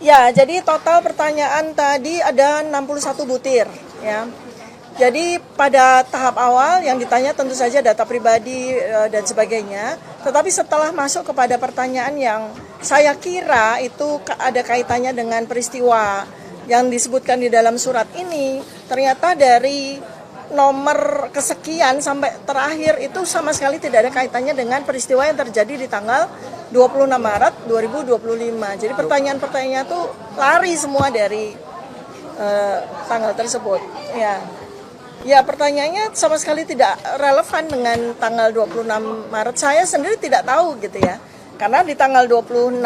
Ya, jadi total pertanyaan tadi ada 61 butir ya. Jadi pada tahap awal yang ditanya tentu saja data pribadi dan sebagainya. Tetapi setelah masuk kepada pertanyaan yang saya kira itu ada kaitannya dengan peristiwa yang disebutkan di dalam surat ini, ternyata dari nomor kesekian sampai terakhir itu sama sekali tidak ada kaitannya dengan peristiwa yang terjadi di tanggal 26 Maret 2025. Jadi pertanyaan-pertanyaannya itu lari semua dari tanggal tersebut. Ya, pertanyaannya sama sekali tidak relevan dengan tanggal 26 Maret. Saya sendiri tidak tahu gitu ya. Karena di tanggal 26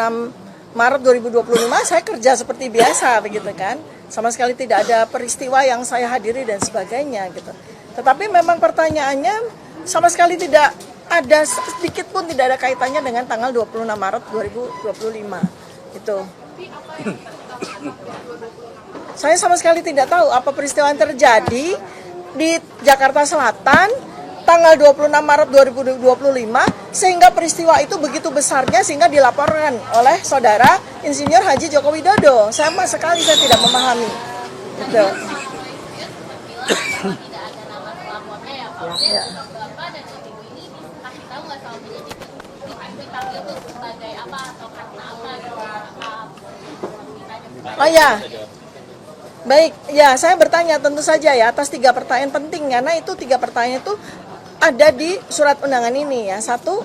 Maret 2025 saya kerja seperti biasa begitu kan. Sama sekali tidak ada peristiwa yang saya hadiri dan sebagainya gitu. Tetapi memang pertanyaannya sama sekali tidak ada, sedikit pun tidak ada kaitannya dengan tanggal 26 Maret 2025 itu. Saya sama sekali tidak tahu apa peristiwa yang terjadi di Jakarta Selatan tanggal 26 Maret 2025 sehingga peristiwa itu begitu besarnya sehingga dilaporkan oleh saudara Insinyur Haji Joko Widodo. Sama sekali saya tidak memahami. Gitu. Ya. Oh ya, baik, ya saya bertanya tentu saja ya atas 3 pertanyaan penting karena itu 3 pertanyaan itu ada di surat undangan ini ya. Satu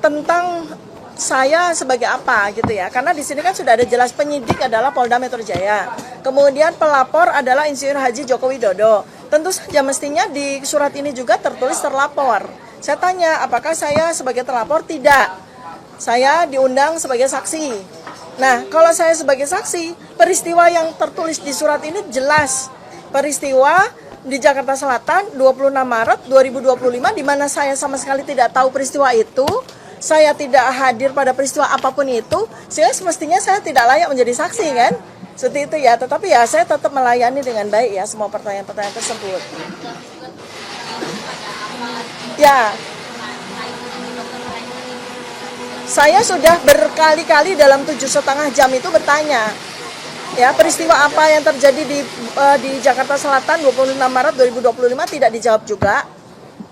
tentang saya sebagai apa gitu ya, karena di sini kan sudah ada jelas penyidik adalah Polda Metro Jaya, kemudian pelapor adalah Insinyur Haji Joko Widodo. Tentu saja mestinya di surat ini juga tertulis terlapor. Saya tanya apakah saya sebagai terlapor? Tidak, saya diundang sebagai saksi. Nah, kalau saya sebagai saksi, peristiwa yang tertulis di surat ini jelas. Peristiwa di Jakarta Selatan 26 Maret 2025 di mana saya sama sekali tidak tahu peristiwa itu. Saya tidak hadir pada peristiwa apapun itu. Sehingga semestinya saya tidak layak menjadi saksi kan? Seperti itu ya. Tetapi ya saya tetap melayani dengan baik ya semua pertanyaan-pertanyaan tersebut. Ya. Saya sudah berkali-kali dalam 7,5 jam itu bertanya, ya peristiwa apa yang terjadi di Jakarta Selatan 26 Maret 2025 tidak dijawab juga,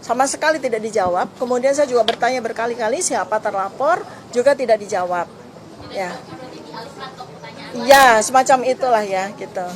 sama sekali tidak dijawab. Kemudian saya juga bertanya berkali-kali siapa terlapor, juga tidak dijawab. Ya, semacam itulah ya gitu.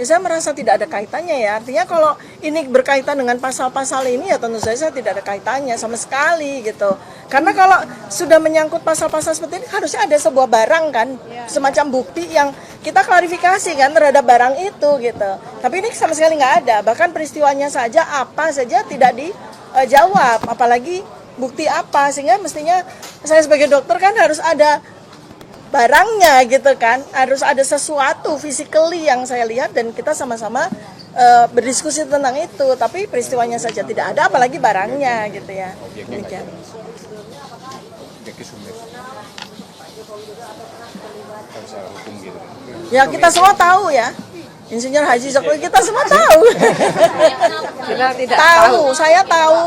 Ya, saya merasa tidak ada kaitannya ya. Artinya kalau ini berkaitan dengan pasal-pasal ini ya tentu saja saya tidak ada kaitannya sama sekali gitu. Karena kalau sudah menyangkut pasal-pasal seperti ini harusnya ada sebuah barang kan, semacam bukti yang kita klarifikasi kan terhadap barang itu gitu. Tapi ini sama sekali nggak ada. Bahkan peristiwanya saja apa saja tidak dijawab, apalagi bukti apa. Sehingga mestinya saya sebagai dokter kan harus ada barangnya gitu kan, harus ada sesuatu physically yang saya lihat dan kita sama-sama berdiskusi tentang itu, tapi peristiwanya saja tidak ada apalagi barangnya gitu ya. Demikian. Ya kita semua tahu ya, Insinyur Haji Joko kita semua tahu. Tahu, saya tahu,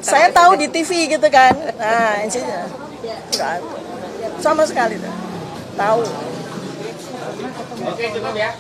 saya tahu di TV gitu kan. Nah, Insinyur sama sekali tahu. Oke, cukup ya.